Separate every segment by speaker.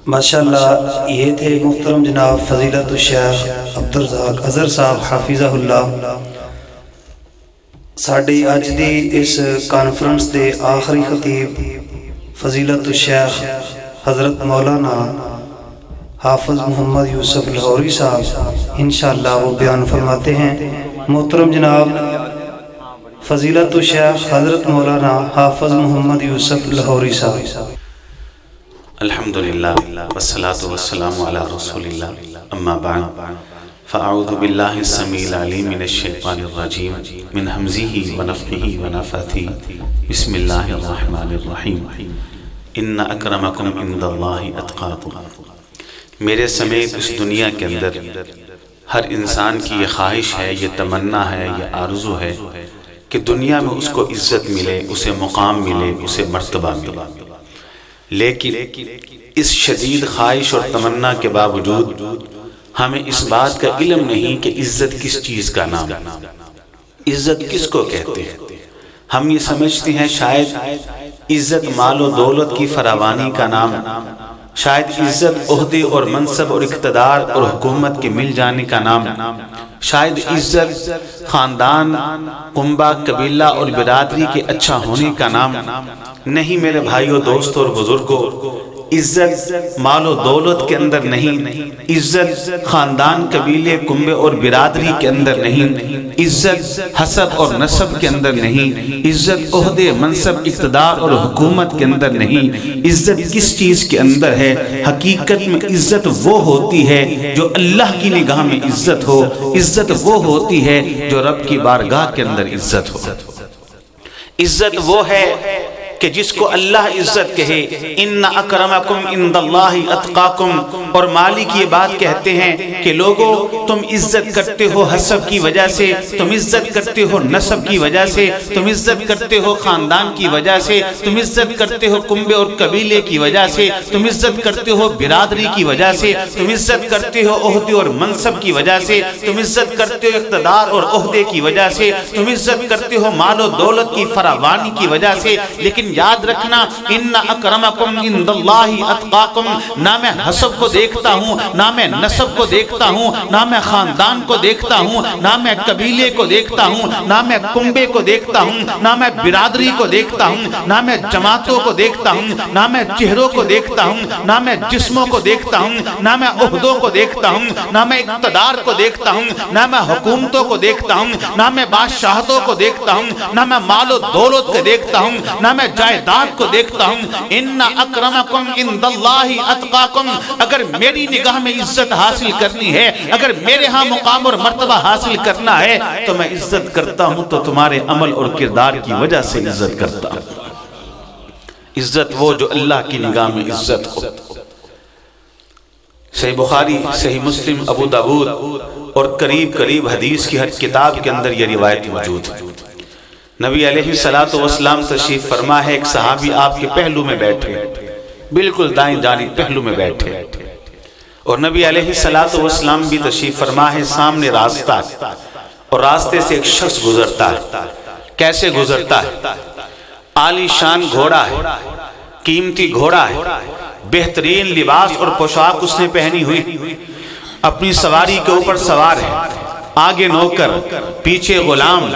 Speaker 1: ماشاءاللہ یہ تھے محترم جناب فضیلت الشیخ عبدالرزاق اظہر صاحب حافظہ اللہ۔ ساڈی اج دی اس کانفرنس دے آخری خطیب فضیلت الشیخ حضرت مولانا حافظ محمد یوسف لاہوری صاحب انشاءاللہ وہ بیان فرماتے ہیں۔ محترم جناب فضیلت الشیخ حضرت مولانا حافظ محمد یوسف لاہوری صاحب۔
Speaker 2: الحمدللہ والصلاة والسلام علی رسول اللہ، اما بعد فاعوذ باللہ السمیع العلیم من الشیطان الرجیم من حمزہ ونفخہ ونفثہ، بسم اللہ الرحمن الرحیم، ان اکرمکم عند اللہ اتقاکم۔ میرے سمیت اس دنیا کے اندر ہر انسان کی یہ خواہش ہے، یہ تمنا ہے، یہ آرزو ہے کہ دنیا میں اس کو عزت ملے، اسے مقام ملے، اسے مرتبہ ملے، لیکن اس شدید خواہش اور تمنا کے باوجود ہمیں اس بات کا علم نہیں کہ عزت کس چیز کا نام ہے، عزت کس کو کہتے ہیں۔ ہم یہ سمجھتے ہیں شاید عزت مال و دولت کی فراوانی کا نام، شاید عزت عہدے اور منصب اور اقتدار اور حکومت کے مل جانے کا نام، شاید عزت خاندان، کنبہ، قبیلہ اور برادری کے اچھا ہونے کا نام۔ نہیں میرے بھائیوں، دوستوں اور بزرگوں، عزت مال و دولت کے اندر نہیں، عزت خاندان، قبیلے، کنبے اور برادری کے اندر نہیں، عزت حسب اور نسب کے اندر نہیں، عزت عہدے، منصب، اقتدار اور حکومت کے اندر نہیں۔ عزت کس چیز کے اندر ہے؟ حقیقت میں عزت وہ ہوتی ہے جو اللہ کی نگاہ میں عزت ہو، عزت وہ ہوتی ہے جو رب کی بارگاہ کے اندر عزت ہو۔ عزت وہ ہے کہ جس کو اللہ عزت کہے، ان اکرمکم عند اللہ اتقاکم، اور مالک یہ بات کہتے ہیں کہ لوگوں تم عزت کرتے ہو حسب کی وجہ سے، تم عزت کرتے ہو نسب کی وجہ سے، تم عزت کرتے ہو خاندان کی وجہ سے، تم عزت کرتے ہو کنبے اور قبیلے کی وجہ سے، تم عزت کرتے ہو برادری کی وجہ سے، تم عزت کرتے ہو عہدے اور منصب کی وجہ سے، تم عزت کرتے ہو اقتدار اور عہدے کی وجہ سے، تم عزت کرتے ہو مال و دولت کی فراوانی کی وجہ سے، لیکن یاد رکھنا ان اکرمکم عند اللہ اتقاکم، نہ میں حسب کو دیکھتا ہوں، نہ میں نسب کو دیکھتا ہوں، نہ میں خاندان کو دیکھتا ہوں، نہ میں قبیلے کو دیکھتا ہوں، نہ میں کنبے کو دیکھتا ہوں، نہ میں برادری کو دیکھتا ہوں، نہ میں جماعتوں کو دیکھتا ہوں، نہ میں چہروں کو دیکھتا ہوں، نہ میں جسموں کو دیکھتا ہوں، نہ میں عہدوں کو دیکھتا ہوں، نہ میں اقتدار کو دیکھتا ہوں، نہ میں حکومتوں کو دیکھتا ہوں، نہ میں بادشاہتوں کو دیکھتا ہوں، نہ میں مال و دولت کو دیکھتا ہوں، نہ میں جائیداد کو دیکھتا ہوں۔ ان اکرمکم عند اللہ اتقاکم، اگر میری نگاہ میں عزت حاصل کرنی ہے، اگر میرے ہاں مقام اور مرتبہ حاصل کرنا ہے تو میں عزت کرتا ہوں تو تمہارے عمل اور کردار کی وجہ سے عزت کرتا ہوں۔ عزت وہ جو اللہ کی نگاہ میں عزت ہو۔ صحیح بخاری، صحیح مسلم، ابو داود اور قریب حدیث کی ہر کتاب کے اندر یہ روایت موجود ہے۔ نبی علیہ السلام تشریف فرما ہے، ایک صحابی آپ کے پہلو میں بیٹھے، بالکل دائیں جانب پہلو میں بیٹھے، اور نبی علیہ السلام بھی تشریف فرما ہے، سامنے راستہ اور راستے سے ایک شخص گزرتا ہے۔ کیسے گزرتا ہے؟ عالی شان گھوڑا ہے، قیمتی گھوڑا ہے، بہترین لباس اور پوشاک اس نے پہنی ہوئی، اپنی سواری کے اوپر سوار ہے، آگے نوکر، پیچھے غلام،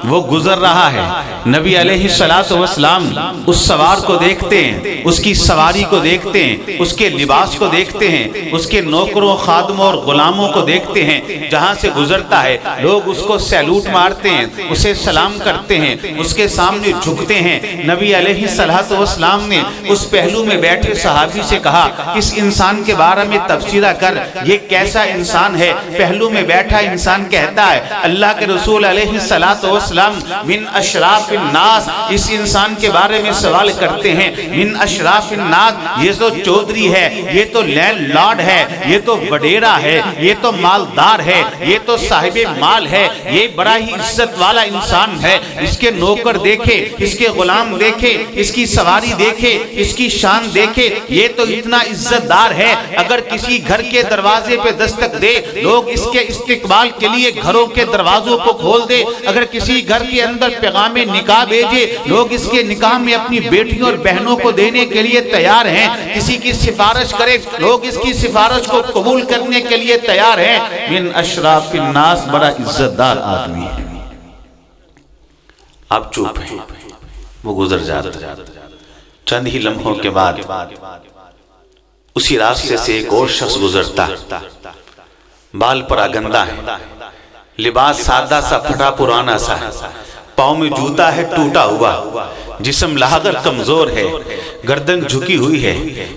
Speaker 2: وہ گزر رہا ہے۔ نبی علیہ السلام اس سوار کو دیکھتے ہیں، اس کی سواری کو دیکھتے ہیں، اس کے لباس کو دیکھتے ہیں، اس کے نوکروں، خادموں اور غلاموں کو دیکھتے ہیں۔ جہاں سے گزرتا ہے لوگ اس کو سیلوٹ مارتے ہیں، اسے سلام کرتے ہیں، اس کے سامنے جھکتے ہیں۔ نبی علیہ السلام نے اس پہلو میں بیٹھے صحابی سے کہا، اس انسان کے بارے میں تبصرہ کر، یہ کیسا انسان ہے؟ پہلو میں بیٹھا انسان کہتا ہے، اللہ کے رسول علیہ السلام من اشراف الناس، اس انسان کے بارے میں سوال کرتے ہیں، من اشراف الناس، یہ تو چودھری ہے، یہ تو لینڈ لارڈ ہے، یہ تو وڈیرا ہے، یہ تو مالدار ہے، یہ تو صاحب مال ہے، یہ بڑا ہی عزت والا انسان ہے۔ اس کے نوکر دیکھے، اس کے غلام دیکھے، اس کی سواری دیکھے، اس کی شان دیکھے، یہ تو اتنا عزت دار ہے، اگر کسی گھر کے دروازے پہ دستک دے لوگ اس کے استقبال کے لیے
Speaker 3: لیے گھروں کے دروازوں کو کھول دے، اگر کسی گھر کے اندر پیغام نکاح بھیجے، لوگ اس کے نکاح میں اپنی بیٹیوں اور بہنوں کو دینے کے لیے تیار ہیں، کسی کی سفارش کرے، لوگ اس کی سفارش کو قبول کرنے کے لیے تیار ہیں۔ من اشراف الناس، بڑا عزت دار آدمی ہے۔
Speaker 2: آپ چوپ ہیں، وہ گزر جاتا، چند ہی لمحوں کے بعد اسی راستے سے ایک اور شخص گزرتا، بال پرا گندا ہے، لباس سادہ سا پھٹا پرانا سا ہے، پاؤں میں جوتا ہے ٹوٹا ہوا، جسم لاغر کمزور ہے، گردن جھکی ہوئی ہے،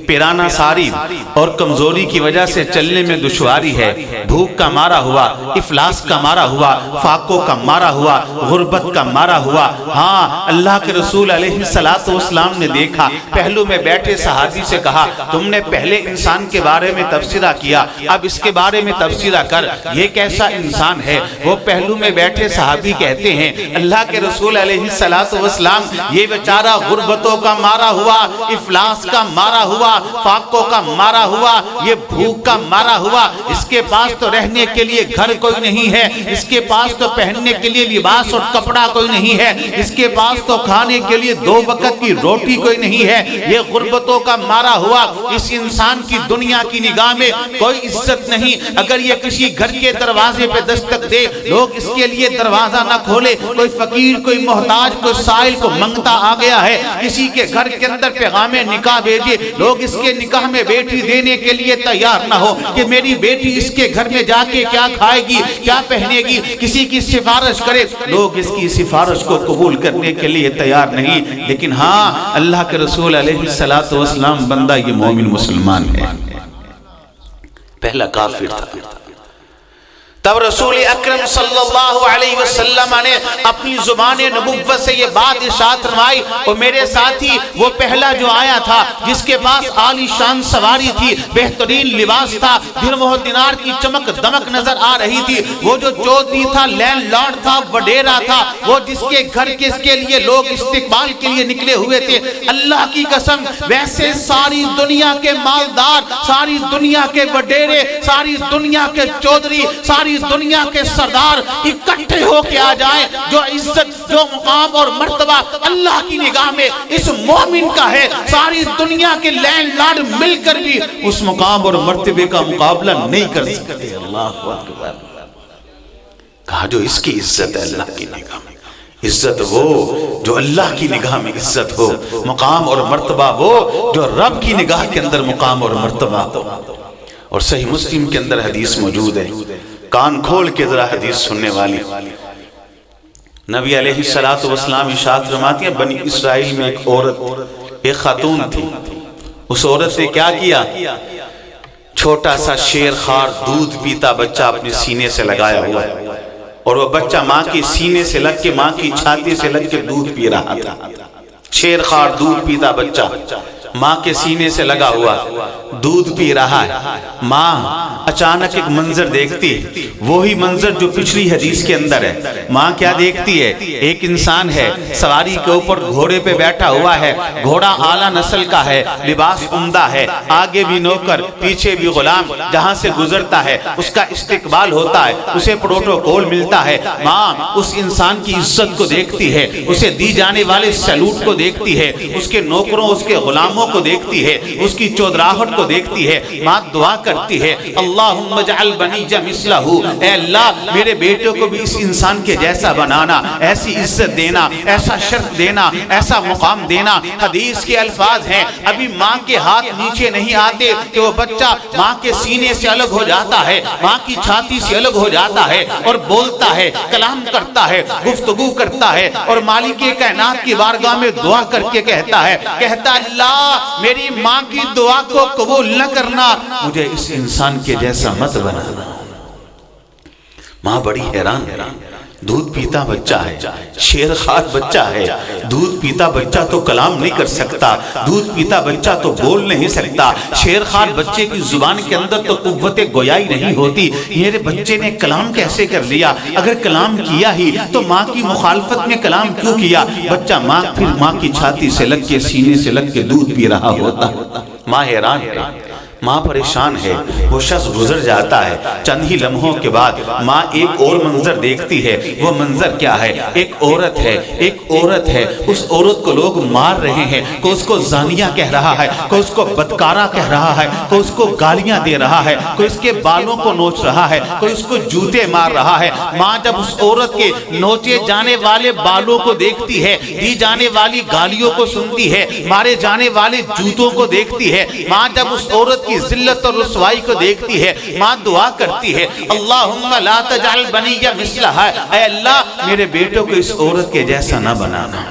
Speaker 2: پیرانہ ساری اور کمزوری کی وجہ سے چلنے میں دشواری ہے، بھوک کا مارا ہوا، افلاس کا مارا ہوا، فاقوں کا مارا ہوا، غربت کا مارا ہوا۔ ہاں، اللہ کے رسول علیہ السلام نے دیکھا، پہلو میں بیٹھے صحابی سے کہا، تم نے پہلے انسان کے بارے میں تبصرہ کیا، اب اس کے بارے میں تبصرہ کر، یہ کیسا انسان ہے؟ وہ پہلو میں بیٹھے صحابی کہتے ہیں، اللہ کے رسول علیہ السلام، یہ بیچارہ غربتوں کا مارا ہوا، افلاس کا مارا ہوا، فاقوں کا مارا ہوا، یہ بھوک کا مارا ہوا، اس کے پاس تو رہنے کے لیے گھر کوئی نہیں ہے، اس کے پاس تو پہننے کے لیے لباس اور کپڑا کوئی نہیں ہے، اس کے پاس تو کھانے کے لیے 2 وقت کی روٹی کوئی نہیں ہے، یہ غربتوں کا مارا ہوا، اس انسان کی دنیا کی نگاہ میں کوئی عزت نہیں۔ اگر یہ کسی گھر کے دروازے پہ دستک دے، لوگ اس کے لیے دروازہ نہ کھولے، کوئی فقیر، کوئی محتاج، کوئی سائل کو منگتا آ گیا ہے، کسی کے گھر کے اندر پیغام نکاح بھیجے، لوگ اس کے نکاح میں بیٹی دینے کے لیے تیار نہ ہو کہ میری بیٹی اس کے گھر میں جا کے کیا کھائے گی، کیا پہنے گی، کسی کی سفارش کرے، لوگ اس کی سفارش کو قبول کرنے کے لیے تیار نہیں۔ لیکن ہاں، اللہ کے رسول علیہ السلام بندہ یہ مومن مسلمان ہے، پہلا کافر تھا۔
Speaker 3: تب رسول اکرم صلی اللہ علیہ وسلم نے اپنی زبان نبوت سے یہ بات ارشاد فرمائی، اور میرے ساتھی وہ پہلا جو آیا تھا جس کے پاس عالی شان سواری تھی، بہترین لباس تھا، درہم و دینار کی چمک دمک نظر آ رہی تھی، وہ جو چودھری تھا، لینڈ لارڈ تھا، وڈیرا تھا، وہ جس کے گھر کس کے لیے لوگ استقبال کے لیے نکلے ہوئے تھے، اللہ کی قسم ویسے ساری دنیا کے مالدار، ساری دنیا کے وڈیرے، ساری دنیا کے چودھری، ساری دنیا کے سردار اکٹھے ہو کے آ جائیں، جو عزت، جو مقام اور مرتبہ اللہ کی نگاہ میں اس مومن کا ہے، ساری دنیا کے لینڈ لارڈ مل کر بھی اس مقام اور مرتبے کا مقابلہ نہیں کر سکتے۔ اللہ اکبر۔
Speaker 2: کہا جو اس کی عزت ہے اللہ کی نگاہ میں، عزت وہ جو اللہ کی نگاہ میں عزت ہو، مقام اور مرتبہ وہ جو رب کی نگاہ کے اندر مقام اور مرتبہ ہو۔ اور صحیح مسلم کے اندر حدیث موجود ہے، کان کھول کے ذرا حدیث سننے والی، نبی علیہ السلام ارشاد فرماتی ہیں، بنی اسرائیل میں ایک عورت، ایک خاتون تھی، اس عورت نے کیا کیا؟ چھوٹا سا شیر خوار دودھ پیتا بچہ اپنے سینے سے لگایا ہوا ہے، اور وہ بچہ ماں کے سینے سے لگ کے، ماں کی چھاتی سے لگ کے دودھ پی رہا تھا۔ شیر خوار دودھ پیتا بچہ ماں کے سینے سے لگا ہوا دودھ پی رہا ہے۔ ماں اچانک ایک منظر دیکھتی، وہی منظر جو پچھلی حدیث کے اندر ہے۔ ماں کیا دیکھتی ہے؟ ایک انسان ہے، سواری کے اوپر گھوڑے پہ بیٹھا ہوا ہے، گھوڑا اعلیٰ نسل کا ہے، لباس عمدہ ہے، آگے بھی نوکر پیچھے بھی غلام، جہاں سے گزرتا ہے اس کا استقبال ہوتا ہے، اسے پروٹوکول ملتا ہے۔ ماں اس انسان کی عزت کو دیکھتی ہے، اسے دی جانے والے سیلوٹ کو دیکھتی ہے، اس کے نوکروں، اس کے غلاموں کو دیکھتی ہے، اس کی چودراہٹ کو دیکھتی ہے۔ ماں دعا کرتی ہے، اللہم اجعل بنی مثلہ، اے اللہ میرے بیٹوں کو بھی اس انسان کے جیسا بنانا، ایسی عزت دینا، ایسا شرف دینا، ایسا مقام دینا۔ حدیث کے الفاظ ہیں، ابھی ماں کے ہاتھ نیچے نہیں آتے کہ وہ بچہ ماں کے سینے سے الگ ہو جاتا ہے، ماں کی چھاتی سے الگ ہو جاتا ہے، اور بولتا ہے، کلام کرتا ہے، گفتگو کرتا ہے، اور مالک کائنات کی بارگاہ میں دعا کر کے کہتا ہے، اللہ میری ماں کی دعا کو قبول نہ کرنا، مجھے اس انسان کے جیسا مت بنانا۔ ماں بڑی حیران، دودھ پیتا بچہ ہے، شیر خوار بچہ ہے، دودھ پیتا بچہ تو کلام نہیں کر سکتا، دودھ پیتا بچہ تو بول نہیں سکتا، شیر خوار بچے کی زبان کے اندر تو قوت گویائی نہیں ہوتی، میرے بچے نے کلام کیسے کر لیا؟ اگر کلام کیا ہی تو ماں کی مخالفت میں کلام کیوں کیا؟ بچہ پھر ماں کی چھاتی سے لگ کے، سینے سے لگ کے دودھ پی رہا ہوتا۔ ماں حیران ہے،
Speaker 3: ماں پریشان ہے، وہ شخص گزر جاتا ہے، چند ہی لمحوں کے بعد ماں ایک اور منظر دیکھتی ہے۔ وہ منظر کیا ہے؟ ایک عورت ہے، ایک عورت ہے، اس عورت کو لوگ مار رہے ہیں، کوئی اس کو زانیہ کہہ رہا ہے، کوئی اس کو بدکارہ کہہ رہا ہے، کوئی اس کو گالیاں دے رہا ہے، کوئی اس کے بالوں کو نوچ رہا ہے، کوئی اس کو جوتے مار رہا ہے۔ ماں جب اس عورت کے نوچے جانے والے بالوں کو دیکھتی ہے، دی جانے والی گالیوں کو سنتی ہے، مارے جانے والے جوتوں کو دیکھتی ہے، ماں جب اس عورت کی ذلت اور رسوائی کو دیکھتی ہے، ماں دعا کرتی ہے، اللہم لا تجعل بنی مثلہا، اے اللہ میرے بیٹوں کو اس عورت کے جیسا نہ بنانا۔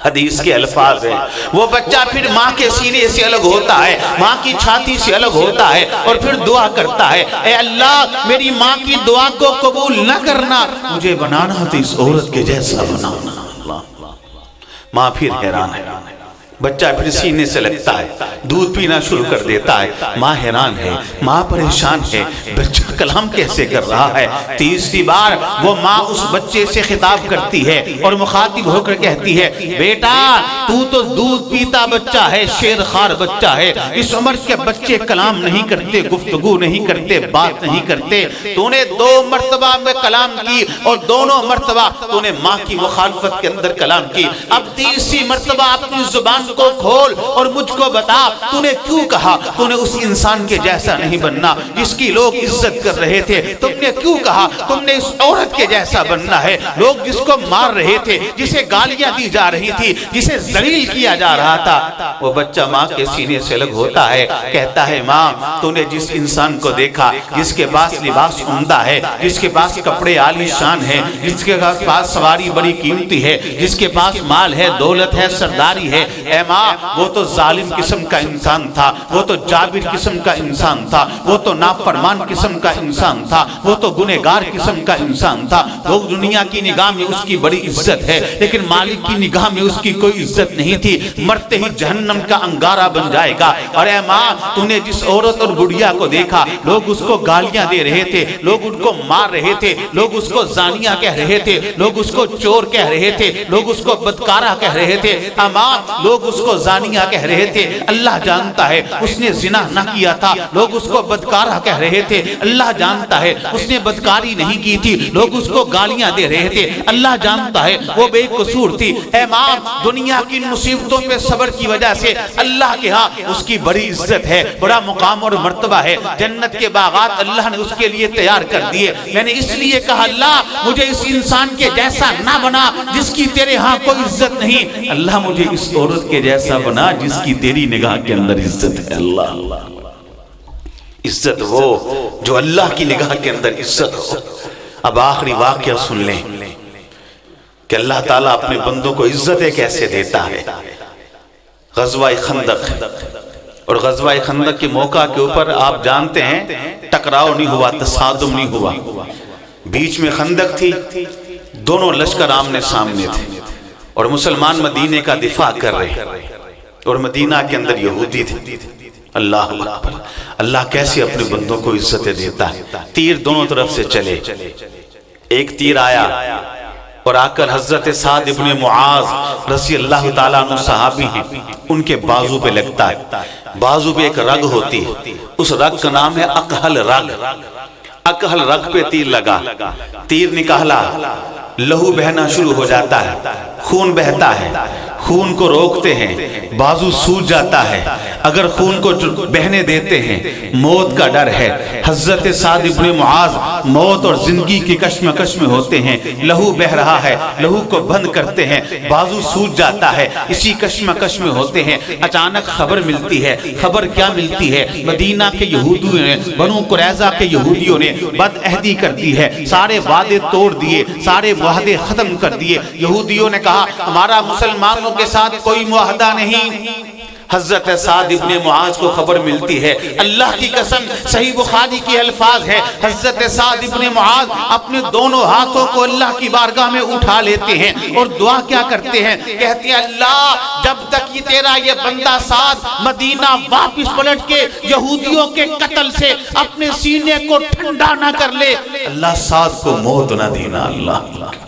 Speaker 3: حدیث کے الفاظ ہیں، وہ بچہ پھر ماں کے سینے سے الگ ہوتا ہے، ماں کی چھاتی سے الگ ہوتا ہے، اور پھر دعا کرتا ہے، اے اللہ میری ماں کی دعا کو قبول نہ کرنا، مجھے بنانا تو اس عورت کے جیسا بنانا۔ ماں پھر حیران ہے، بچہ پھر سینے سے لگتا ہے، دودھ پینا شروع کر دیتا ہے، ماں حیران ہے، ماں پریشان ہے، بچہ کلام کیسے کر رہا ہے۔ تیسری بار وہ ماں اس بچے سے خطاب کرتی ہے اور مخاطب ہو کر کہتی ہے، بیٹا تو دودھ پیتا بچہ ہے، شیر خوار بچہ ہے، اس عمر کے بچے کلام نہیں کرتے، گفتگو نہیں کرتے، بات نہیں کرتے، تو نے 2 مرتبہ میں کلام کی اور دونوں مرتبہ تو نے ماں کی مخالفت کے اندر کلام کی، اب تیسری مرتبہ اپنی زبان کو کھول اور مجھ کو بتا تو نے کیوں کہا تو نے اس انسان کے جیسا نہیں بننا جس کی لوگ عزت کر رہے تھے، تم نے کیوں کہا تم نے اس عورت کے جیسا بننا ہے، لوگ جس کو مار رہے تھے، جسے گالیاں دی جا رہی تھی، جسے ذلیل کیا جا رہا تھا۔ وہ بچہ ماں کے سینے سے الگ ہوتا ہے، کہتا ہے ماں تو نے جس انسان کو دیکھا جس کے پاس لباس عمدہ ہے، جس کے پاس کپڑے عالی شان ہے، جس کے پاس سواری بڑی قیمتی ہے، جس کے پاس مال ہے، دولت ہے، سرداری ہے، اے ماں وہ تو ظالم قسم کا انسان تھا، وہ تو جابر قسم کا انسان تھا، وہ تو نافرمان قسم کا انسان تھا، وہ تو گنہگار قسم کا انسان تھا، لوگ دنیا کی نگاہ میں اس کی بڑی عزت ہے لیکن مالک کی نگاہ میں اس کی کوئی عزت نہیں تھی، مرتے ہی جہنم کا انگارہ بن جائے گا۔ اور اے ماں تو نے جس عورت اور بڑھیا کو دیکھا لوگ اس کو گالیاں دے رہے تھے، لوگ ان کو مار رہے تھے، لوگ اس کو زانیہ کہہ رہے تھے، لوگ اس کو چور کہہ رہے تھے، لوگ اس کو بدکارہ کہہ رہے تھے، ماں لوگ اس کو زانیہ کہہ رہے تھے، اللہ جانتا ہے اس نے زنا نہ کیا تھا، لوگ اس کو بدکارہ کہہ رہے تھے، اللہ جانتا ہے اس نے بدکاری نہیں کی تھی، لوگ اس کو گالیاں دے رہے تھے، اللہ جانتا ہے وہ بے قصور تھی۔ اے ماں دنیا کی مصیبتوں پہ صبر کی وجہ سے اللہ کے ہاں اس کی بڑی عزت ہے، بڑا مقام اور مرتبہ ہے، جنت کے باغات اللہ نے اس کے لیے تیار کر دیے۔ میں نے اس لیے کہا اللہ مجھے اس انسان کے جیسا نہ بنا جس کی تیرے ہاں کوئی عزت نہیں، اللہ مجھے اس عورت کے جیسا بنا جس کی تیری نگاہ کے اندر عزت ہے۔ اللہ عزت وہ جو اللہ کی نگاہ کے اندر عزت ہو۔ اب آخری واقعہ سن لیں کہ اللہ تعالیٰ اپنے بندوں کو عزتیں کیسے دیتا ہے۔ غزوہ خندق، اور غزوہ خندق کے موقع کے اوپر آپ جانتے ہیں ٹکراؤ نہیں ہوا، تصادم نہیں ہوا، بیچ میں خندق تھی، دونوں لشکر آمنے سامنے تھے اور مسلمان مدینے کا دفاع کر رہے اور مدینہ کے اندر یہودی تھے۔ اللہ اکبر، اللہ کیسے اپنے بندوں کو عزتیں دیتا ہے۔ تیر دونوں طرف سے چلے، ایک تیر آیا اور آ کر حضرت سعد ابن معاذ رضی اللہ تعالیٰ عنہ صحابی ہیں، ان کے بازو پہ لگتا ہے۔ بازو پہ ایک رگ ہوتی ہے، اس رگ کا نام ہے اکحل رگ۔ اکحل رگ پہ تیر لگا، تیر نکالا، لہو بہنا شروع ہو جاتا ہے، خون بہتا ہے، خون کو روکتے ہیں، بازو سوج جاتا ہے، اگر خون کو بہنے دیتے ہیں موت کا ڈر ہے۔ حضرت سعد ابن معاذ موت اور زندگی کی کشمکش میں ہوتے ہیں، لہو بہ رہا ہے، لہو کو بند کرتے ہیں، بازو سوج جاتا ہے، اسی کشمکش میں ہوتے ہیں۔ اچانک خبر ملتی ہے، خبر کیا ملتی ہے؟ مدینہ کے یہودیوں نے، بنو قریظہ کے یہودیوں نے بد عہدی کر دی ہے، سارے وعدے توڑ دیے، سارے معاہدے ختم کر دیے۔ یہودیوں نے کہا ہمارا مسلمانوں کے ساتھ کوئی معاہدہ نہیں۔ حضرت سعد ابن معاذ کو خبر ملتی ہے، اللہ کی قسم صحیح بخاری کی الفاظ ہے، حضرت سعد ابن معاذ اپنے دونوں ہاتھوں کو اللہ کی بارگاہ میں اٹھا لیتے ہیں اور دعا کیا کرتے ہیں؟ کہتے ہیں اللہ جب تک یہ تیرا یہ بندہ سعد مدینہ واپس پلٹ کے یہودیوں کے قتل سے اپنے سینے کو ٹھنڈا نہ کر لے، اللہ سعد کو موت نہ دینا۔ اللہ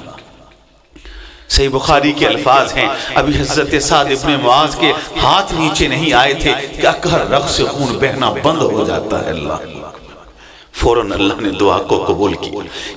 Speaker 3: صحیح بخاری کے الفاظ ہیں، ابھی حضرت سعد ابن معاذ کے ہاتھ نیچے نہیں آئے تھے کہ اکہر رگ سے خون بہنا بند ہو جاتا ہے۔ اللہ فوراً اللہ نے دعا کو قبول کی۔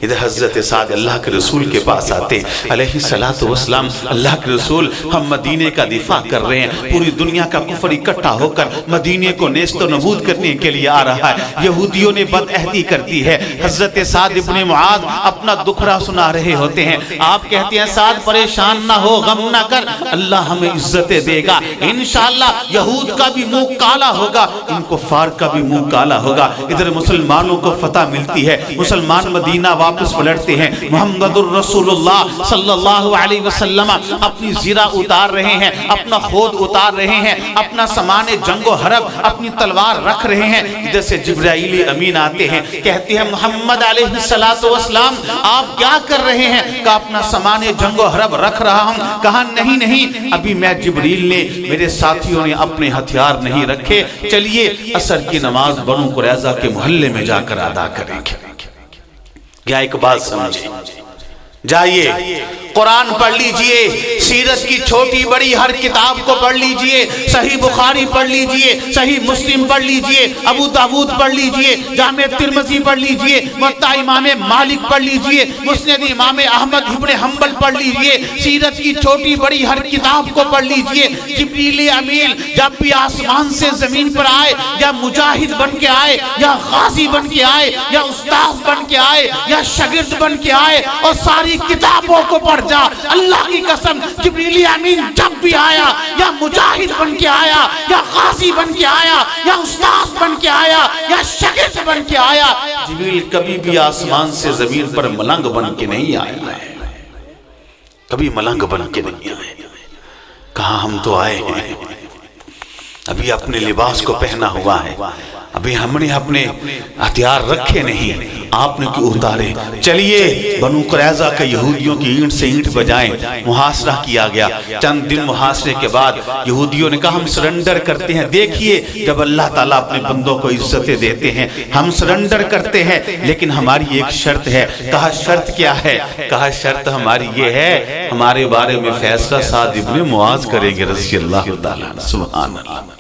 Speaker 3: ادھر حضرت سعد اللہ کے رسول کے پاس آتے ہیں، علیہ السلام، اللہ کے رسول ہم مدینے کا دفاع کر رہے ہیں، پوری دنیا کا کفر اکٹھا ہو کر مدینے کو نیست و نبود کرنے کے لیے آ رہا ہے، یہودیوں نے بدعہدی کر دی ہے۔ حضرت سعد ابن معاذ اپنا دکھڑا سنا رہے ہوتے ہیں، آپ کہتے ہیں سعد پریشان نہ ہو، غم نہ کر، اللہ ہمیں عزتیں دے گا انشاءاللہ، یہود کا بھی منہ کالا ہوگا، ان کفار کا بھی منہ کالا ہوگا۔ ادھر مسلمانوں کو فتح ملتی ہے، مسلمان مدینہ واپس پلٹتے ہیں، محمد الرسول اللہ صلی اللہ علیہ وسلم اپنی زرہ اتار رہے ہیں، اپنا خود اتار رہے ہیں، اپنا سامان جنگ و حرب، اپنی تلوار رکھ رہے ہیں۔ ادھر سے جبرائیل امین آتے ہیں، کہتے ہیں محمد علیہ السلام آپ کیا کر رہے ہیں؟ کہا اپنا سامان جنگ و حرب رکھ رہا ہوں۔ کہا نہیں، ابھی میں جبریل نے، میرے ساتھیوں نے اپنے ہتھیار نہیں رکھے، چلیے عصر کی نماز بنو قریظہ کے محلے میں جا کر ادا کریں گے۔ کیا ایک بات سمجھیں، جائیے قرآن پڑھ لیجئے، سیرت کی چھوٹی بڑی ہر کتاب کو پڑھ لیجئے، صحیح بخاری پڑھ لیجئے، صحیح مسلم پڑھ لیجئے، ابو داؤد پڑھ لیجئے، جامع ترمذی پڑھ لیجئے، موطا امام مالک پڑھ لیجئے، مسند امام احمد ابن حنبل پڑھ لیجئے، سیرت کی چھوٹی بڑی ہر کتاب کو پڑھ لیجئے۔ جبریل امین جب بھی آسمان سے زمین پر آئے، یا مجاہد بن کے آئے، یا غازی بن کے آئے، یا استاذ بن کے آئے، یا شاگرد بن کے آئے، اور ساری کتابوں کو پڑھ جا، اللہ کی قسم جبریل امین جب بھی آیا، یا مجاہد بن کے آیا، یا غازی بن کے آیا، یا استاذ بن کے آیا، یا شاگرد بن کے آیا، جبریل کبھی بھی آسمان سے زمین پر ملنگ بن کے نہیں آیا ہے، کبھی ملنگ بن کے نہیں آئے۔ کہاں ہم تو آئے ہیں، ابھی اپنے لباس کو پہنا ہوا ہے، ابھی ہم نے اپنے ہتھیار رکھے نہیں، آپ نے کیوں اتارے؟ چلیے بنو قریظہ کے یہودیوں کی اینٹ سے اینٹ بجائیں۔ محاصرہ کیا گیا، چند دن محاصرے کے بعد یہودیوں نے کہا ہم سرنڈر کرتے ہیں۔ دیکھیے جب اللہ تعالیٰ اپنے بندوں کو عزتیں دیتے ہیں، ہم سرنڈر کرتے ہیں، لیکن ہماری ایک شرط ہے۔ کہا شرط کیا ہے؟ کہا شرط ہماری یہ ہے، ہمارے بارے میں فیصلہ سعد ابن معاذ کریں گے رضی اللہ تعالیٰ۔ سبحان اللہ۔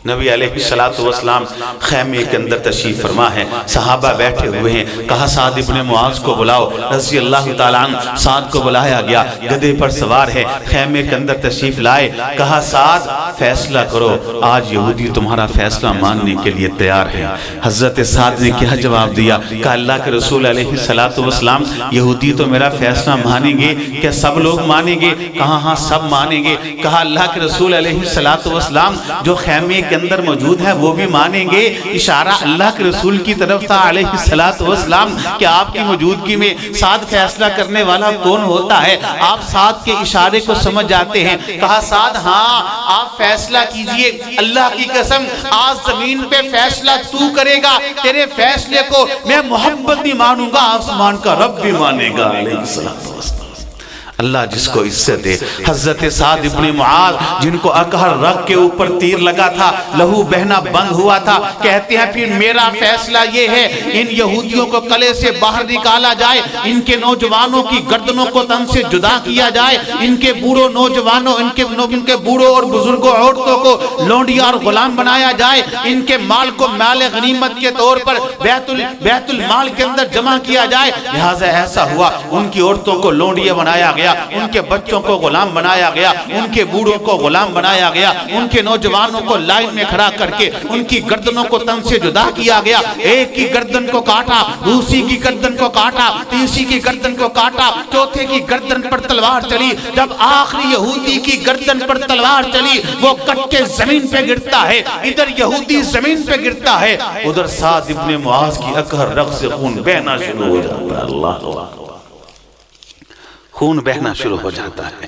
Speaker 3: نبی علیہ السلام خیمے کے اندر تشریف فرما ہے، صحابہ بیٹھے ہوئے ہیں، کہا سعد ابن معاذ کو بلاؤ رضی اللہ تعالیٰ عنہ۔ سعد کو بلایا گیا، گدھے پر سوار ہے، خیمے کے اندر تشریف لائے، کہا سعد فیصلہ کرو، آج یہودی تمہارا فیصلہ ماننے کے لیے تیار ہے۔ حضرت سعد نے کیا جواب دیا؟ کہا اللہ کے رسول علیہ السلام یہودی تو میرا فیصلہ مانیں گے، کیا سب لوگ مانیں گے؟ کہا ہاں سب مانیں گے۔ کہا اللہ کے رسول علیہ السلام جو خیمے کے اندر موجود ہے وہ بھی مانیں گے؟ اشارہ اللہ کے رسول کی طرف تھا علیہ السلام کہ آپ کی موجودگی میں سعد فیصلہ کرنے والا کون ہوتا ہے؟ آپ سعد کے اشارے کو سمجھ جاتے ہیں۔ کہا سعد ہاں آپ فیصلہ کیجئے، اللہ کی قسم آج زمین پہ فیصلہ تو کرے گا، تیرے فیصلے کو میں محبت بھی مانوں گا، آسمان کا رب بھی مانے گا علیہ السلام۔ اللہ جس کو عزت دے۔ حضرت سعد ابن معاذ جن کو اکہر رگ کے اوپر تیر لگا تھا، لہو بہنا بند ہوا تھا، کہتے ہیں پھر میرا فیصلہ یہ ہے ان یہودیوں کو قلعے سے باہر نکالا جائے، ان کے نوجوانوں کی گردنوں کو تن سے جدا کیا جائے، ان کے بوڑھوں نوجوانوں، ان کے بوڑھوں اور بزرگوں عورتوں کو لونڈیا اور غلام بنایا جائے، ان کے مال کو مال غنیمت کے طور پر بیت المال کے اندر جمع کیا جائے۔ لہٰذا ایسا ہوا، ان کی عورتوں کو لونڈیا بنایا گیا، ان کے بچوں کو غلام بنایا گیا، ان کے بوڑھوں کو غلام بنایا گیا، ان کے نوجوانوں کو لائن میں کھڑا کر کے ان کی گردنوں کو تن سے جدا کیا گیا۔ ایک کی گردن کو کاٹا، دوسری کی گردن کو کاٹا، تیسری کی گردن کو کاٹا، چوتھے کی گردن پر تلوار چلی۔ جب آخری یہودی کی گردن پر تلوار چلی وہ کٹ کے زمین پہ گرتا ہے، ادھر یہودی زمین پہ گرتا ہے، ادھر سعد ابن معاذ کی اکہر رگ سے خون بہنا شروع ہو جاتا ہے۔ اللہ خون بہنا شروع ہو جاتا ہے۔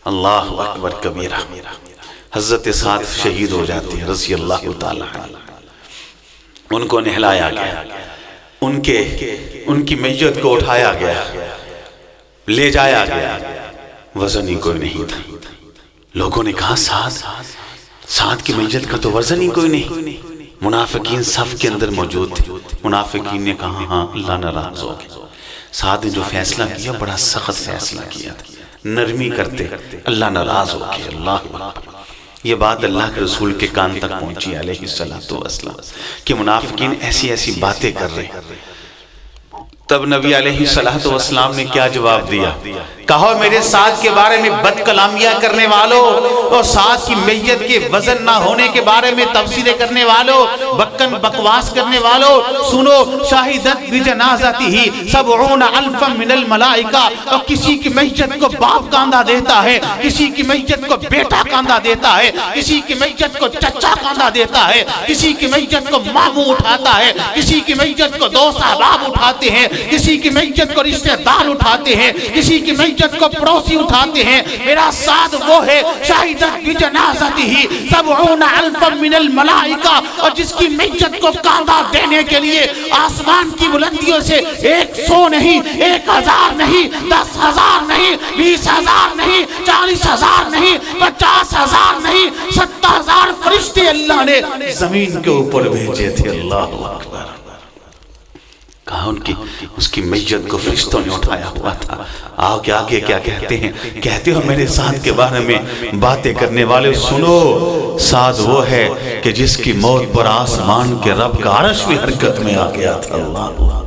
Speaker 3: اللہ اکبر کبیرہ۔ حضرت سعد شہید ہو جاتے ہیں رضی اللہ تعالیٰ عنہ۔ ان کو نہلایا گیا، ان کی میت کو اٹھایا گیا، لے جایا گیا، وزن ہی کوئی نہیں تھا۔ لوگوں نے کہا سعد کی میت کا تو وزن ہی کوئی نہیں۔ منافقین صف کے اندر موجود تھے، منافقین نے کہا ہاں اللہ ناراض ہو گیا۔ سعد نے جو فیصلہ کیا بڑا سخت فیصلہ کیا تھا،
Speaker 2: نرمی کرتے، اللہ ناراض ہو کے. اللہ اکبر. یہ بات اللہ کے رسول کے کان تک پہنچی علیہ الصلوۃ والسلام کہ منافقین ایسی ایسی باتیں کر رہے ہیں. تب نبی علیہ الصلوۃ والسلام نے کیا جواب دیا؟ کہو میرے ساتھ کے بارے میں بد کلامیاں کرنے والوں اور ساتھ کی میت کے وزن نہ ہونے کے بارے میں تفسیریں کرنے والوں، بکن بکواس کرنے والوں، سنو شاہدت بجنازتہ 70,000 من الملائکہ. اور کسی کی میت کو باپ کاندھا دیتا ہے، کسی کی میت کو بیٹا کاندھا دیتا ہے، کسی کی میت کو چچا کاندھا دیتا ہے، کسی کی میت کو ماموں اٹھاتا ہے، کسی کی میت کو دوست احباب اٹھاتے ہیں، کسی کی میت کو رشتہ دار اٹھاتے ہیں، کسی کی میت کو پڑوسی اٹھاتے ہیں. میرا ساتھ وہ ہے شاہدت بجنازتہ 70,000 من الملائکہ. اور جس کی میت کو کاندھا دینے کے لیے آسمان کی بلندیوں سے 100 نہیں، 1,000 نہیں، 10,000 نہیں، 20,000 نہیں، 40,000 نہیں، 50,000 نہیں، 70,000 فرشتے اللہ نے زمین کے اوپر بھیجے تھے. اللہ اکبر. کہا اس کی میت کو فرشتوں نے اٹھایا ہوا تھا. آگے آگے کیا کہتے ہیں؟ کہتے ہو میرے ساتھ کے بارے میں باتیں کرنے والے، سنو ساتھ وہ ہے کہ جس کی موت پر آسمان کے رب کا عرش بھی حرکت میں آ گیا تھا. اللہ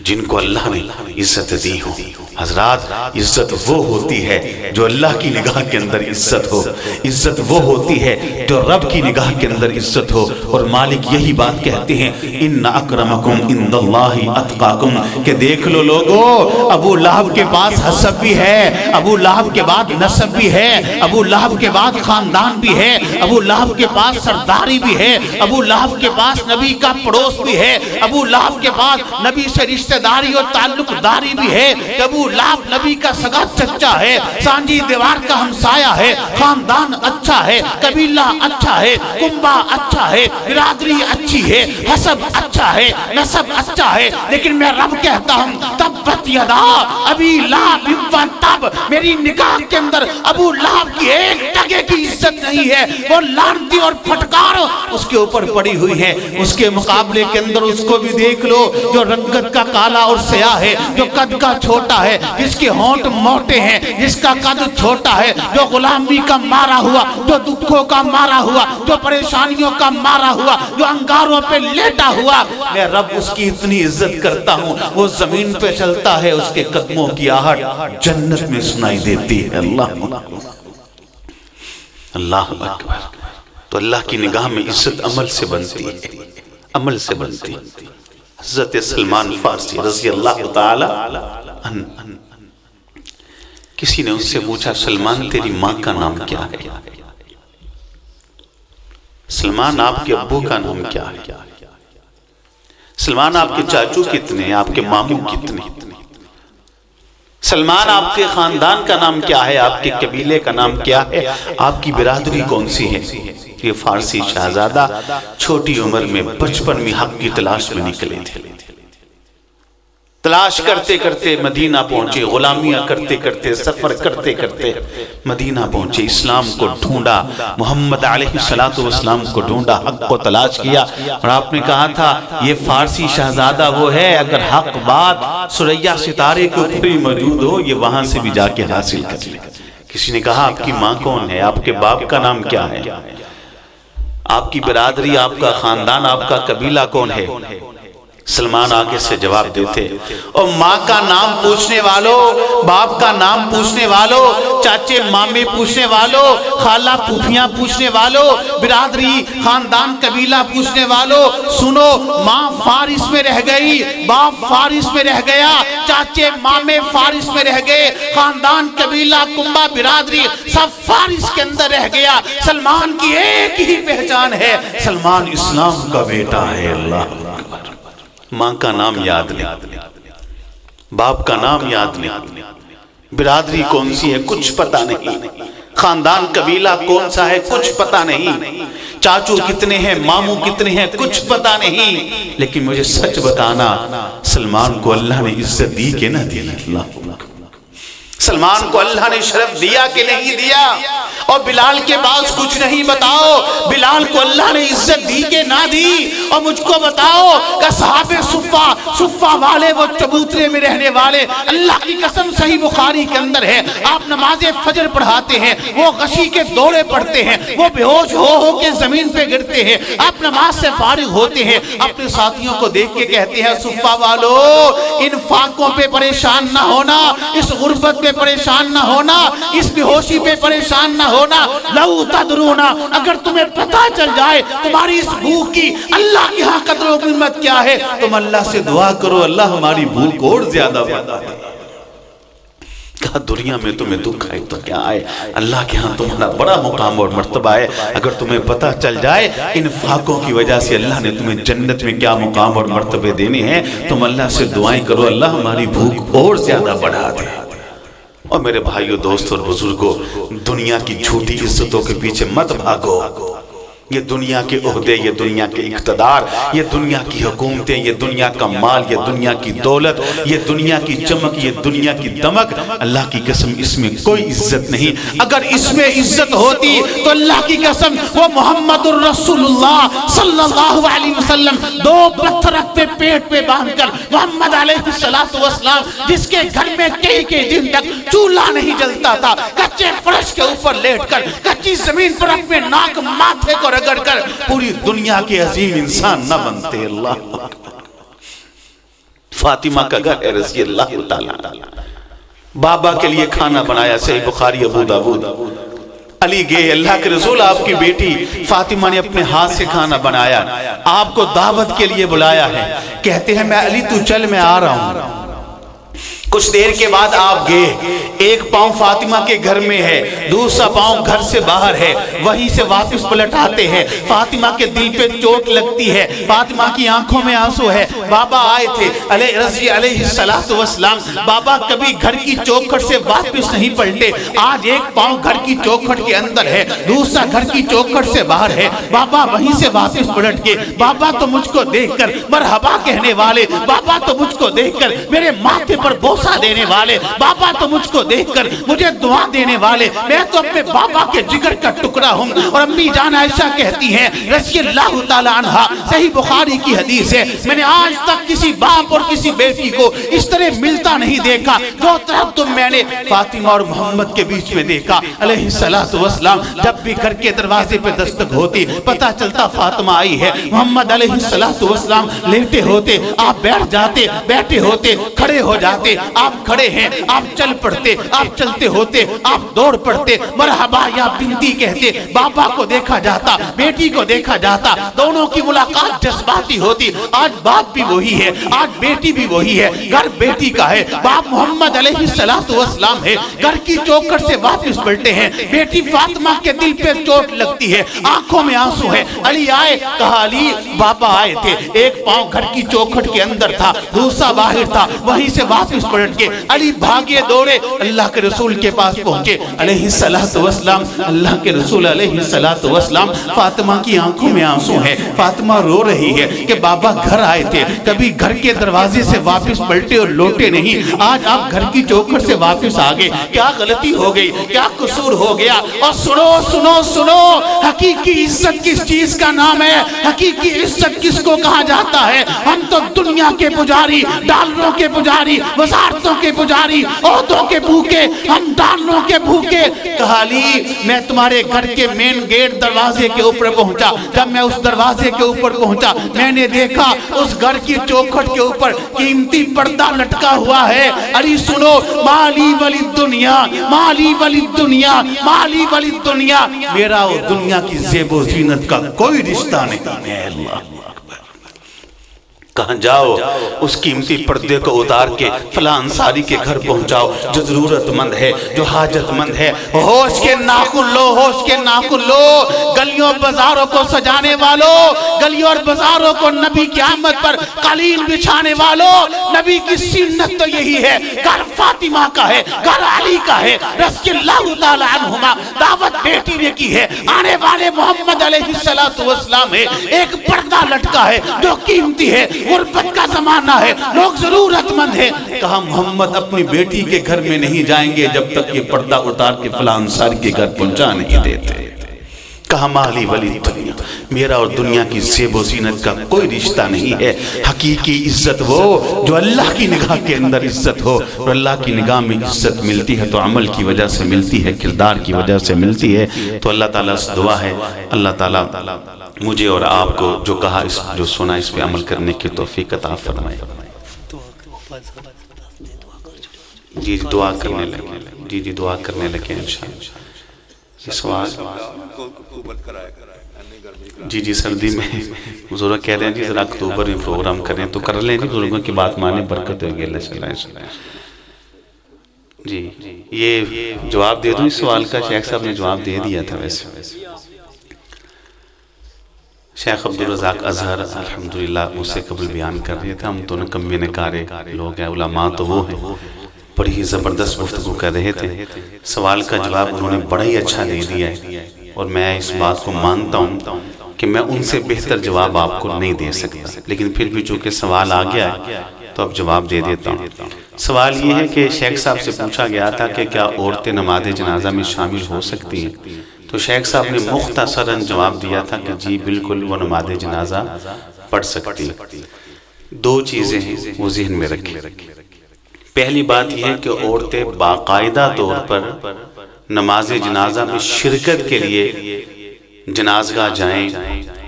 Speaker 2: جن کو اللہ نے عزت دی ہو. حضرات عزت وہ ہوتی ہے جو اللہ کی نگاہ کے اندر عزت ہو، عزت وہ ہوتی ہے جو رب کی نگاہ کے اندر عزت ہو. اور مالک یہی بات کہتے ہیں ان اکرمکم عند اللہ اتقاکم، کہ دیکھ لو لوگو ابو لہب کے پاس حسب بھی ہے، ابو لہب کے بعد نسب بھی ہے، ابو لہب کے بعد خاندان بھی ہے، ابو لہب کے پاس سرداری بھی ہے، ابو لہب کے پاس نبی کا پڑوس بھی ہے، ابو لہب کے پاس نبی سے رشتہ داری اور تعلق داری بھی ہے. ابو لہب نبی کا سگا چچا ہے، سانجی دیوار کا ہمسایہ ہے، خاندان اچھا ہے، قبیلہ اچھا ہے، کنبہ اچھا ہے، برادری اچھی ہے، حسب اچھا ہے، نسب اچھا ہے. لیکن میں رب کہتا ہوں تبت یدا ابی لہب وتب، میری نگاہ کے اندر ابو لہب کی ایک ٹکے کی عزت نہیں ہے. وہ لعنتی اور پھٹکار اس کے اوپر پڑی ہوئی ہے. اس کے مقابلے کے اندر اس کو بھی دیکھ لو جو رنگت کا کالا اور سیاہ ہے، جو قد کا چھوٹا ہے، جس کے ہونٹ موٹے ہیں، جس کا قد چھوٹا ہے، جو غلامی کا مارا ہوا، جو دکھوں کا مارا ہوا، جو پریشانیوں کا مارا ہوا، جو انگاروں پہ لیٹا ہوا. میں رب اس کی اتنی عزت کرتا ہوں، وہ زمین پہ چلتا ہے، اس کے قدموں کی آہٹ جنت میں سنائی دیتی ہے. اللہ اکبر. تو اللہ کی نگاہ میں عزت عمل سے بنتی ہے، عمل سے بنتی ہے. حضرت سلمان فارسی رضی اللہ تعالی عنہ، کسی نے اس سے پوچھا سلمان تیری ماں کا نام کیا ہے؟ سلمان آپ کے ابو کا نام کیا ہے؟ سلمان آپ کے چاچو کتنے ہیں؟ آپ کے ماموں کتنے؟ سلمان آپ کے خاندان کا نام کیا ہے؟ آپ کے قبیلے کا نام کیا ہے؟ آپ کی برادری کون سی ہے؟ یہ فارسی شہزادہ چھوٹی عمر میں بچپن میں حق کی تلاش میں نکلے تھے. تلاش کرتے کرتے مدینہ پہنچے، غلامیاں کرتے کرتے، سفر کرتے کرتے مدینہ پہنچے، اسلام کو ڈھونڈا، محمد علیہ الصلوۃ والسلام کو ڈھونڈا، حق کو تلاش کیا. اور آپ نے کہا تھا یہ فارسی شہزادہ وہ ہے اگر حق بات ثریا ستارے کے اوپر ہی موجود ہو یہ وہاں سے بھی جا کے حاصل کر لے. کسی نے کہا آپ کی ماں کون ہے؟ آپ کے باپ کا نام کیا ہے؟ آپ کی برادری، آپ کا خاندان، آپ کا قبیلہ کون ہے؟ سلمان آگے سے جواب دیتے، اور ماں کا نام پوچھنے والوں، باپ کا نام پوچھنے والوں، چاچے مامے پوچھنے والوں، خالہ پھوپھیاں پوچھنے والوں، برادری خاندان قبیلہ پوچھنے والوں، سنو ماں فارس میں رہ گئی، باپ فارس میں رہ گیا، چاچے مامے فارس میں رہ گئے، خاندان قبیلہ کنبہ برادری سب فارس کے اندر رہ گیا. سلمان کی ایک ہی پہچان ہے، سلمان اسلام کا بیٹا ہے. اللہ ماں کا نام یاد نہیں، باپ کا نام یاد نہیں، برادری کون سی ہے کچھ پتہ نہیں، خاندان قبیلہ کون سا ہے کچھ پتہ نہیں، چاچو کتنے ہیں، ماموں کتنے ہیں کچھ پتہ نہیں. لیکن مجھے سچ بتانا سلمان کو اللہ نے عزت دی کہ نہ دی؟ سلمان کو اللہ نے شرف دیا کہ نہیں دیا؟
Speaker 3: اور بلال کے پاس کچھ نہیں، بتاؤ بلال کو اللہ نے عزت دی کہ نہ دی؟ اور مجھ کو بتاؤ کہ صحاب صفہ والے وہ چبوترے میں رہنے والے، اللہ کی قسم صحیح بخاری کے اندر ہے، آپ نماز فجر پڑھاتے ہیں، وہ غشی کے دورے پڑھتے ہیں، وہ بے ہوش ہو کے زمین پہ گرتے ہیں، آپ نماز سے فارغ ہوتے ہیں، اپنے ساتھیوں کو دیکھ کے کہتے ہیں صفہ والو ان فاقوں پہ پریشان نہ ہونا، اس غربت پہ پریشان نہ ہونا، اس بے ہوشی پہ پریشان نہ ہونا، لو تدرونا اگر تمہیں پتہ چل جائے تمہاری اس بھوک کی اللہ کی ہاں قدر و قیمت کیا ہے، تم اللہ سے دعا کرو اللہ ہماری بھوک اور زیادہ بڑھا دے۔ کہا دنیا میں تمہیں دکھ آئے تو کیا آئے، اللہ کے ہاں تمہارا بڑا مقام اور مرتبہ ہے، اگر تمہیں پتہ چل جائے ان فاقوں کی وجہ سے اللہ نے تمہیں جنت میں کیا مقام اور مرتبے دینے ہیں، تم اللہ سے دعائیں کرو اللہ ہماری بھوک اور زیادہ بڑھا دے۔ اور میرے بھائیوں دوستوں اور بزرگوں، دنیا کی جھوٹی عزتوں کے پیچھے مت بھاگو، یہ دنیا کے عہدے، یہ دنیا کے اقتدار، یہ دنیا کی حکومتیں، یہ دنیا کا مال، یہ دنیا کی دولت، یہ دنیا کی چمک، یہ دنیا کی دمک، اللہ کی قسم اس میں کوئی عزت نہیں۔ اگر اس میں عزت ہوتی تو اللہ کی قسم وہ محمد الرسول اللہ صلی اللہ علیہ وسلم دو پتھر اپنے پیٹ پہ باندھ کر محمد علیہ السلام جس کے گھر میں کئی دن تک چولہا نہیں جلتا تھا، کچے فرش کے اوپر لیٹ کر کچی زمین پر اپنے ناک ماتھے کو رگڑ کر پوری دنیا کے عظیم انسان نہ بنتے۔ اللہ فاطمہ کا گھر ہے رضی اللہ تعالی، بابا کے لیے کھانا بنایا، صحیح بخاری ابو داؤد۔ علی گئے، اللہ کے رسول آپ کی بیٹی فاطمہ نے اپنے ہاتھ سے کھانا بنایا، آپ کو دعوت کے لیے بلایا ہے، کہتے ہیں میں علی تو چل میں آ رہا ہوں۔ کچھ دیر کے بعد آپ گئے، ایک پاؤں فاطمہ کے گھر میں ہے، دوسرا پاؤں گھر سے باہر ہے، وہیں سے واپس پلٹ آتے ہیں، فاطمہ کے دل پہ چوٹ لگتی ہے، فاطمہ کی آنکھوں میں آنسو ہے۔ بابا آئے تھے علیہ السلام، بابا کبھی گھر کی چوکھٹ سے واپس نہیں پلٹے، آج ایک پاؤں گھر کی چوکھٹ کے اندر ہے، دوسرا گھر کی چوکھٹ سے باہر ہے، بابا وہیں سے واپس پلٹ کے بابا تو مجھ کو دیکھ کر مرحبا کہنے والے، بابا تو مجھ کو دیکھ کر میرے ماتھے پر بوسہ دینے والے، بابا تو مجھ کو دیکھ کر مجھے دعا دینے والے، میں تو اپنے بابا کے جگر کا ٹکڑا ہوں۔ اور امی جان عائشہ کہتی ہیں رضی اللہ تعالی عنہا، صحیح بخاری کی حدیث ہے، میں نے آج تک کسی باپ اور کسی بیٹی کو اس طرح ملتا نہیں دیکھا جو تم میں نے فاطمہ اور محمد کے بیچ میں دیکھا علیہ السلام۔ جب بھی گھر کے دروازے پہ دستک ہوتی پتہ چلتا فاطمہ آئی ہے، محمد علیہ السلام لیٹے ہوتے، آپ بیٹھ جاتے، بیٹھے ہوتے، کھڑے ہو جاتے، آپ کھڑے ہیں، آپ چل پڑتے، آپ چلتے ہوتے، آپ دوڑ پڑتے، مرحبا یا بنتی کہتے، بابا کو دیکھا جاتا، بیٹی کو دیکھا جاتا، دونوں کی ملاقات جذباتی ہوتی۔ آج باپ بھی وہی ہے، آج بیٹی بھی وہی ہے، گھر بیٹی کا ہے، باپ محمد علیہ السلام ہے، گھر کی چوکھٹ سے واپس پلٹے ہیں، بیٹی فاطمہ کے دل پہ چوٹ لگتی ہے، آنکھوں میں آنسو ہے۔ علی آئے، کہا علی بابا آئے تھے، ایک پاؤں گھر کی چوکھٹ کے اندر تھا، دوسرا باہر تھا، وہیں سے واپس پلٹ کے علی بھاگے دوڑے اللہ کے رسول کے پاس پہنچے علیہ السلام۔ اللہ کے رسول علیہ السلام، فاطمہ کی آنکھوں میں آنسو ہے، فاطمہ رو رہی ہے کہ بابا گھر آئے تھے، کبھی گھر کے دروازے سے واپس پلٹے اور لوٹے نہیں، آج آپ گھر کی چوکھٹ سے واپس آگے، کیا غلطی ہو گئی، کیا قصور ہو گیا؟ اور سنو سنو سنو، حقیقی عزت کس چیز کا نام ہے، حقیقی عزت کس کو کہا جاتا ہے؟ ہم تو دنیا کے پجاری، ڈالروں کے پجاری، وزارتوں کے پجاری، عہدوں کے بھوکے، ہم ڈالروں کے بھوکے۔ کہا علی میں تمہارے گھر کے مین گیٹ دروازے کے اوپر پہنچا، جب میں اس دروازے کے اوپر پہنچا میں نے دیکھا اس گھر کی چوکھٹ کے اوپر قیمتی پردہ لٹکا ہوا ہے۔ علی سنو، مالی ولی دنیا، مالی ولی دنیا، مالی ولی دنیا، میرا اور دنیا کی زیب و زینت کا کوئی رشتہ نہیں ہے۔ اللہ کہاں جاؤ اس قیمتی پردے کو اتار کے فلاں انصاری کے گھر پہنچاؤ جو ضرورت مند ہے، جو حاجت مند ہے، ہوش کے ناخن لو، ہوش کے ناخن لو، گلیوں بازاروں کو سجانے والوں، گلیوں اور بازاروں کو نبی کی آمد پر قالین بچھانے والوں، نبی کی سنت تو یہی ہے، گھر فاطمہ کا ہے، گھر علی کا ہے رضی اللہ تعالی عنہما، دعوت بیٹی نے کی ہے، آنے والے محمد علیہ السلام ہے، ایک پردہ لٹکا ہے جو قیمتی ہے، غربت کا زمانہ ہے، لوگ ضرورت مند ہیں۔ کہا محمد اپنی بیٹی کے گھر میں نہیں جائیں گے جب تک یہ پردہ اتار کے فلاں انصاری کے گھر پہنچا نہیں دیتے۔ کہا مالی ولی دنیا، میرا اور دنیا کی زیب و زینت کا کوئی رشتہ نہیں ہے، حقیقی عزت وہ جو اللہ کی نگاہ کے اندر عزت ہو، اور اللہ کی نگاہ میں عزت ملتی ہے تو عمل کی وجہ سے ملتی ہے، کردار کی وجہ سے ملتی ہے۔ تو اللہ تعالیٰ سے دعا ہے اللہ تعالیٰ مجھے اور آپ کو جو کہا جو سنا اس پہ عمل کرنے کی توفیق عطا فرمائے۔ جی دعا کرنے لگے، جی دعا کرنے لگے انشاءاللہ۔ یہ سوال جی سردی میں بزرگ کہہ رہے ہیں جی ذرا اکتوبر میں پروگرام کریں تو کر لیں جی، بزرگوں کی بات مانیں، برکت ہوگی اللہ چلائے۔ جی یہ جواب دے دوں اس سوال کا، شیخ صاحب نے جواب دے دیا تھا ویسے۔ شیخ عبدالرزاق اظہر الحمدللہ مجھ سے قبل بیان کر رہے تھے، ہم تو کمی نکارے لوگ ہیں، علماء تو وہ ہیں، بڑی ہی زبردست گفتگو کر رہے تھے۔ سوال کا جواب انہوں نے بڑا ہی اچھا دے دیا ہے، اور میں اس بات کو مانتا ہوں کہ میں ان سے بہتر جواب آپ کو نہیں دے سکتا، لیکن پھر بھی چونکہ سوال آ گیا ہے تو اب جواب دے دیتا ہوں۔ سوال یہ ہے کہ شیخ صاحب سے پوچھا گیا تھا کہ کیا عورتیں نماز جنازہ میں شامل ہو سکتی ہیں، تو شیخ صاحب نے مختصراً جواب دیا تھا کہ جی بالکل وہ نماز جنازہ پڑھ سکتی ہے۔ دو چیزیں ہیں وہ ذہن میں رکھیں۔ پہلی بات یہ ہے کہ عورتیں باقاعدہ طور پر نماز جنازہ میں شرکت کے لیے جنازگاہ جائیں،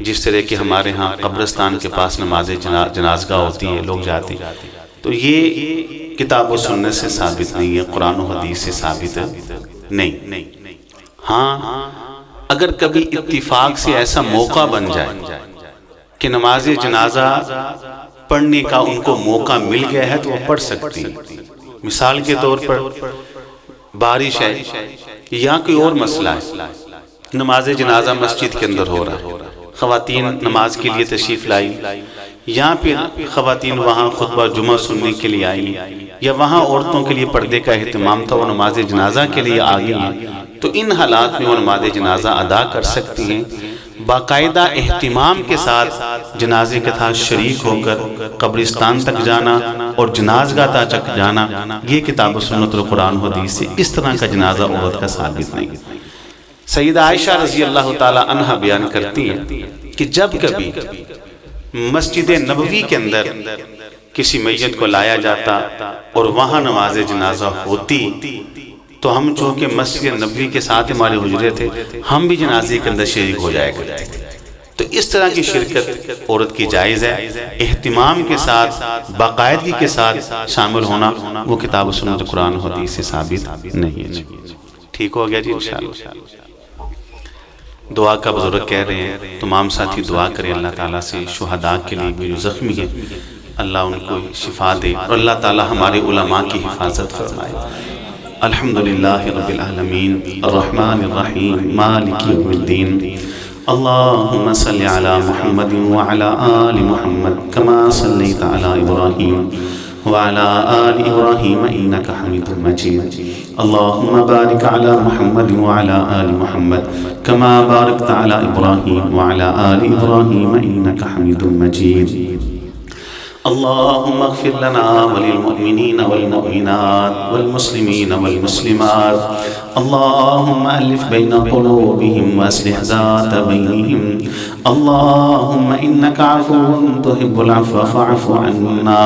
Speaker 3: جس طرح کہ ہمارے ہاں قبرستان کے پاس نماز جنازگاہ ہوتی ہے، لوگ جاتے ہیں، تو یہ کتاب و سنت سے ثابت نہیں ہے، قرآن و حدیث سے ثابت نہیں۔ ہاں اگر کبھی اتفاق سے ایسا موقع بن جائے کہ نماز جنازہ پڑھنے کا ان کو موقع مل گیا ہے تو وہ پڑھ سکتی ہیں۔ مثال کے طور پر بارش ہے یا کوئی اور مسئلہ ہے، نماز جنازہ مسجد کے اندر ہو رہا ہے، خواتین نماز کے لیے تشریف لائی، یا پھر خواتین وہاں خطبہ جمعہ سننے کے لیے آئی، یا وہاں عورتوں کے لیے پردے کا اہتمام تھا وہ نماز جنازہ کے لیے آ گئی ہیں، تو ان حالات میں وہ نماز جنازہ ادا کر سکتی ہیں۔ باقاعدہ اہتمام کے ساتھ جنازے کے ساتھ شریک ہو کر قبرستان تک جانا اور جنازگاہ تک جانا، یہ کتاب و سنت اور قرآن و حدیث سے اس طرح کا جنازہ عورت کا ثابت نہیں۔ سیدہ عائشہ رضی اللہ تعالی عنہ بیان کرتی ہے کہ جب کبھی مسجد نبوی کے اندر کسی میت کو لایا جاتا اور وہاں نماز جنازہ ہوتی تو ہم چونکہ مسجد نبوی کے ساتھ ہمارے حجرے تھے، ہم بھی جنازے کے اندر شریک ہو جائے کرتے تھے۔ تو اس طرح کی شرکت عورت کی جائز ہے، اہتمام کے ساتھ باقاعدگی کے ساتھ شامل ہونا وہ کتاب و سنت قرآن و حدیث سے ثابت نہیں ہے۔ ٹھیک ہو گیا جی انشاءاللہ۔ دعا کا بزرگ کہہ رہے ہیں، تمام ساتھی دعا کریں اللہ تعالیٰ سے شہداء کے لیے بھی جو زخمی ہیں اللہ ان کو شفا دے، اور اللہ تعالیٰ ہمارے علماء کی حفاظت فرمائے۔ الحمدللہ رب العالمین الرحمن الرحیم مالک یوم الدین، اللہم صلی علی محمد وعلی آل محمد کما صلیت علی ابراہیم وعلى آل إبراهيم إنك حميد مجيد، اللهم بارك على محمد وعلى آل محمد كما باركت على إبراهيم وعلى آل إبراهيم إنك حميد مجيد، اللهم اغفر لنا وللمؤمنين والمؤمنات والمسلمين والمسلمات، اللهم ألف بين قلوبهم وأصلح ذات بينهم، اللهم إنك عفو تحب العفو فاعف عنا،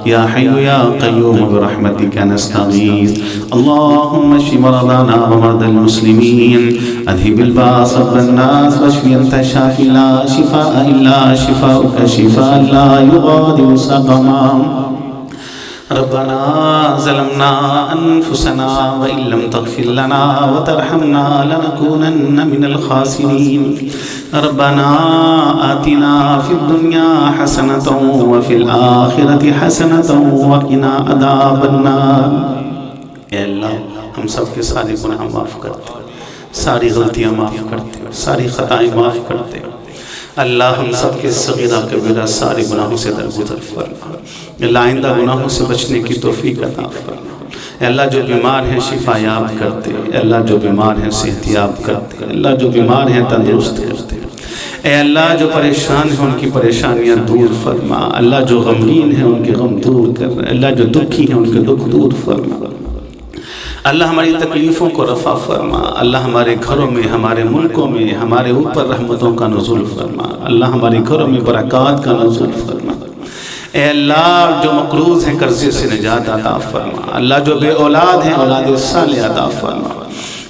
Speaker 3: يا حي يا قيوم برحمتك نستغيث، اللهم اشف مرضانا ومرضى المسلمين، اذهب الباس رب الناس واشف انت الشافي لا شفاء الا شفاؤك شفاء لا يغادر سقما، ربنا ظلمنا انفسنا وان لم تغفر لنا وترحمنا لنكونن من الخاسرين، ربنا آتنا في الدنيا حسنة وفي الآخرة حسنة وقنا عذاب النار۔ اے اللہ ہم سب کے سارے گناہ معاف کرتے، ساری غلطیاں معاف کرتے، ساری خطائیں معاف کرتے، اللہ ہم سب کے صغیرہ کبیرہ سارے گناہوں سے درگزر فرما، اللہ آئندہ گناہوں سے بچنے کی توفیق عطا فرما، اے اللہ جو بیمار ہیں شفا یاب کرتے، اے اللہ جو بیمار ہیں صحت یاب کرتے، اے اللہ جو بیمار ہیں تندرست کرتے،
Speaker 2: اے اللہ جو پریشان ہیں ان کی پریشانیاں دور فرما، اللہ جو غمگین ہیں ان کے غم دور کر، اللہ جو دکھی ہیں ان کے دکھ دور فرما، اللہ ہماری تکلیفوں کو رفع فرما، اللہ ہمارے گھروں میں، ہمارے ملکوں میں ہمارے اوپر رحمتوں کا نزول فرما، اللہ ہمارے گھروں میں برکات کا نزول فرما، اے اللہ جو مقروض ہیں قرضے سے نجات عطا فرما، اللہ جو بے اولاد ہیں اولاد صالح عطا فرما،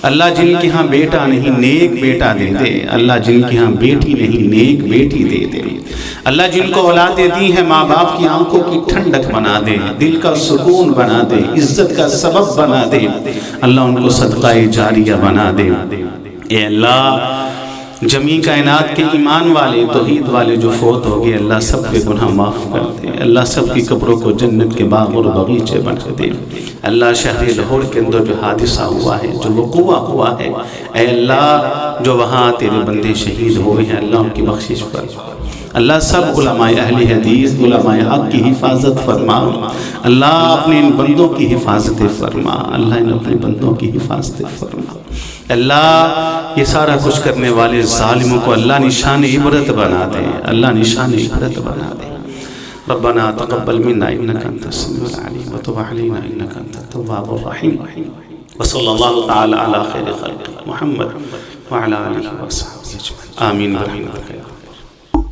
Speaker 2: اللہ جن کے ہاں بیٹا نہیں نیک بیٹا دے دے، اللہ جن کے ہاں بیٹی نہیں نیک بیٹی دے دے، اللہ جن کو اولادیں دی ہیں ماں باپ کی آنکھوں کی ٹھنڈک بنا دے، دل کا سکون بنا دے، عزت کا سبب بنا دے، اللہ ان کو صدقہ جاریہ بنا دے، اے اللہ جمیع کائنات کے ایمان والے توحید والے جو فوت ہو گئے اللہ سب کے گناہ معاف کر دے، اللہ سب کی قبروں کو جنت کے باغ اور باغیچے بنا دے، اللہ شہر لاہور کے اندر جو حادثہ ہوا ہے، جو وقوع ہوا ہے، اے اللہ جو وہاں تیرے بندے شہید ہوئے ہیں اللہ ان کی بخشش فرما، اللہ سب علماء اہل حدیث علماء حق کی حفاظت فرما، اللہ اپنے ان بندوں کی حفاظت فرما، اللہ ان اپنے بندوں کی حفاظت فرما، اللہ یہ سارا کچھ کرنے والے ظالموں کو اللہ نشان عبرت بنا دے، اللہ نشان عبرت بنا دے، ربنا تقبل منا انك انت السميع العليم وتب علينا انك انت التواب الرحيم وصلى الله تعالى على خير خلقه محمد وعلى اله وصحبه اجمعين آمين برحمتك.